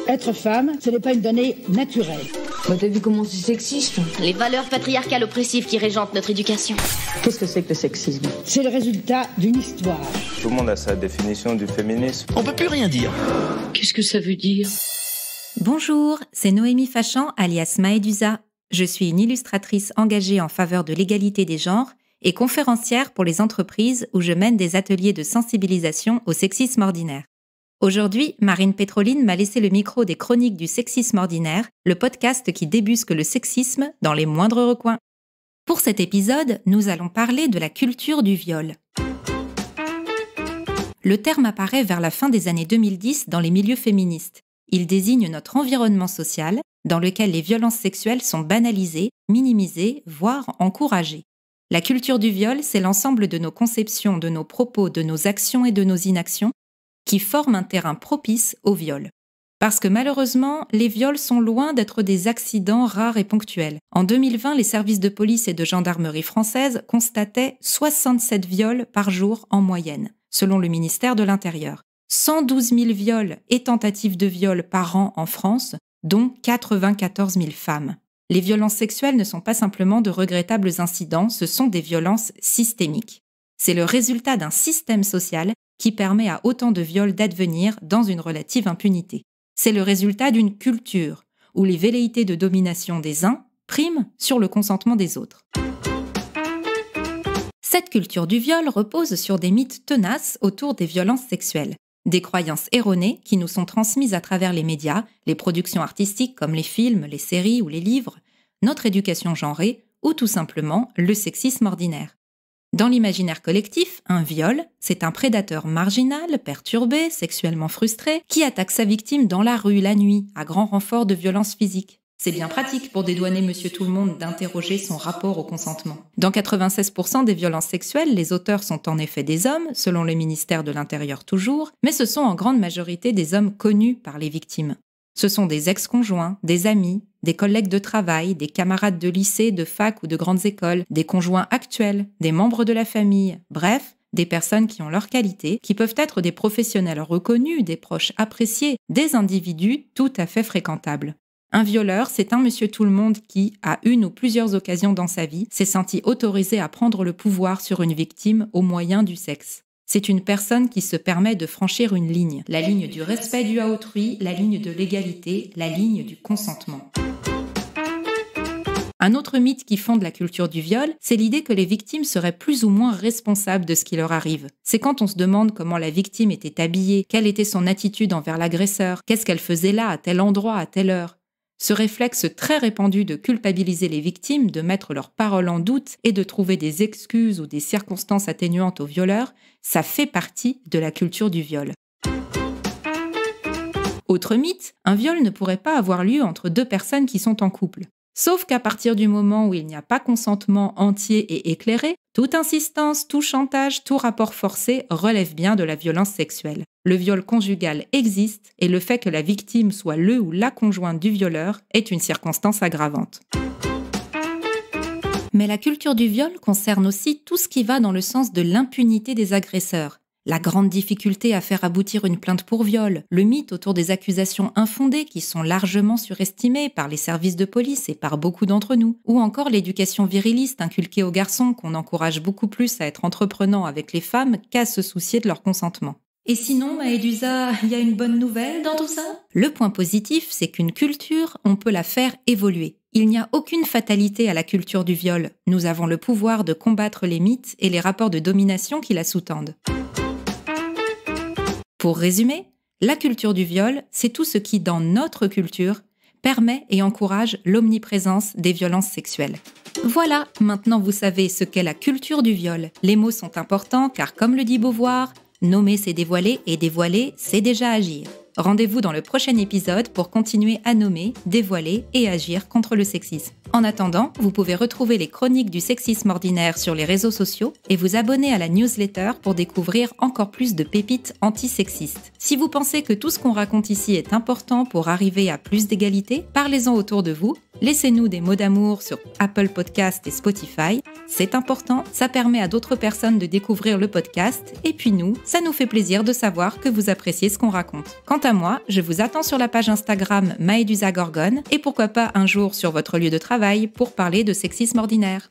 Être femme, ce n'est pas une donnée naturelle. T'as vu comment c'est sexiste ? Les valeurs patriarcales oppressives qui régentent notre éducation. Qu'est-ce que c'est que le sexisme ? C'est le résultat d'une histoire. Tout le monde a sa définition du féminisme. On peut plus rien dire. Qu'est-ce que ça veut dire ? Bonjour, c'est Noémie Fachan, alias Maëdusa. Je suis une illustratrice engagée en faveur de l'égalité des genres et conférencière pour les entreprises où je mène des ateliers de sensibilisation au sexisme ordinaire. Aujourd'hui, Marine Pétroline m'a laissé le micro des Chroniques du sexisme ordinaire, le podcast qui débusque le sexisme dans les moindres recoins. Pour cet épisode, nous allons parler de la culture du viol. Le terme apparaît vers la fin des années 2010 dans les milieux féministes. Il désigne notre environnement social dans lequel les violences sexuelles sont banalisées, minimisées, voire encouragées. La culture du viol, c'est l'ensemble de nos conceptions, de nos propos, de nos actions et de nos inactions qui forment un terrain propice au viol. Parce que malheureusement, les viols sont loin d'être des accidents rares et ponctuels. En 2020, les services de police et de gendarmerie françaises constataient 67 viols par jour en moyenne, selon le ministère de l'Intérieur. 112 000 viols et tentatives de viol par an en France, dont 94 000 femmes. Les violences sexuelles ne sont pas simplement de regrettables incidents, ce sont des violences systémiques. C'est le résultat d'un système social qui permet à autant de viols d'advenir dans une relative impunité. C'est le résultat d'une culture où les velléités de domination des uns priment sur le consentement des autres. Cette culture du viol repose sur des mythes tenaces autour des violences sexuelles. Des croyances erronées qui nous sont transmises à travers les médias, les productions artistiques comme les films, les séries ou les livres, notre éducation genrée ou tout simplement le sexisme ordinaire. Dans l'imaginaire collectif, un viol, c'est un prédateur marginal, perturbé, sexuellement frustré, qui attaque sa victime dans la rue, la nuit, à grand renfort de violence physique. C'est bien pratique pour dédouaner Monsieur Tout-le-Monde d'interroger son rapport au consentement. Dans 96% des violences sexuelles, les auteurs sont en effet des hommes, selon le ministère de l'Intérieur toujours, mais ce sont en grande majorité des hommes connus par les victimes. Ce sont des ex-conjoints, des amis, des collègues de travail, des camarades de lycée, de fac ou de grandes écoles, des conjoints actuels, des membres de la famille, bref, des personnes qui ont leurs qualités, qui peuvent être des professionnels reconnus, des proches appréciés, des individus tout à fait fréquentables. Un violeur, c'est un monsieur tout-le-monde qui, à une ou plusieurs occasions dans sa vie, s'est senti autorisé à prendre le pouvoir sur une victime au moyen du sexe. C'est une personne qui se permet de franchir une ligne, la ligne du respect dû à autrui, la ligne de l'égalité, la ligne du consentement. Un autre mythe qui fonde la culture du viol, c'est l'idée que les victimes seraient plus ou moins responsables de ce qui leur arrive. C'est quand on se demande comment la victime était habillée, quelle était son attitude envers l'agresseur, qu'est-ce qu'elle faisait là, à tel endroit, à telle heure. Ce réflexe très répandu de culpabiliser les victimes, de mettre leurs paroles en doute et de trouver des excuses ou des circonstances atténuantes aux violeurs, ça fait partie de la culture du viol. Autre mythe, un viol ne pourrait pas avoir lieu entre deux personnes qui sont en couple. Sauf qu'à partir du moment où il n'y a pas consentement entier et éclairé, toute insistance, tout chantage, tout rapport forcé relève bien de la violence sexuelle. Le viol conjugal existe et le fait que la victime soit le ou la conjointe du violeur est une circonstance aggravante. Mais la culture du viol concerne aussi tout ce qui va dans le sens de l'impunité des agresseurs. La grande difficulté à faire aboutir une plainte pour viol, le mythe autour des accusations infondées qui sont largement surestimées par les services de police et par beaucoup d'entre nous, ou encore l'éducation viriliste inculquée aux garçons qu'on encourage beaucoup plus à être entreprenants avec les femmes qu'à se soucier de leur consentement. Et sinon, Maëdusa, il y a une bonne nouvelle dans tout ça ? Le point positif, c'est qu'une culture, on peut la faire évoluer. Il n'y a aucune fatalité à la culture du viol. Nous avons le pouvoir de combattre les mythes et les rapports de domination qui la sous-tendent. Pour résumer, la culture du viol, c'est tout ce qui, dans notre culture, permet et encourage l'omniprésence des violences sexuelles. Voilà, maintenant vous savez ce qu'est la culture du viol. Les mots sont importants car, comme le dit Beauvoir, nommer c'est dévoiler et dévoiler c'est déjà agir. Rendez-vous dans le prochain épisode pour continuer à nommer, dévoiler et agir contre le sexisme. En attendant, vous pouvez retrouver les chroniques du sexisme ordinaire sur les réseaux sociaux et vous abonner à la newsletter pour découvrir encore plus de pépites antisexistes. Si vous pensez que tout ce qu'on raconte ici est important pour arriver à plus d'égalité, parlez-en autour de vous, laissez-nous des mots d'amour sur Apple Podcast et Spotify. C'est important, ça permet à d'autres personnes de découvrir le podcast et puis nous, ça nous fait plaisir de savoir que vous appréciez ce qu'on raconte. Quant à moi, je vous attends sur la page Instagram Maedusa Gorgone et pourquoi pas un jour sur votre lieu de travail pour parler de sexisme ordinaire.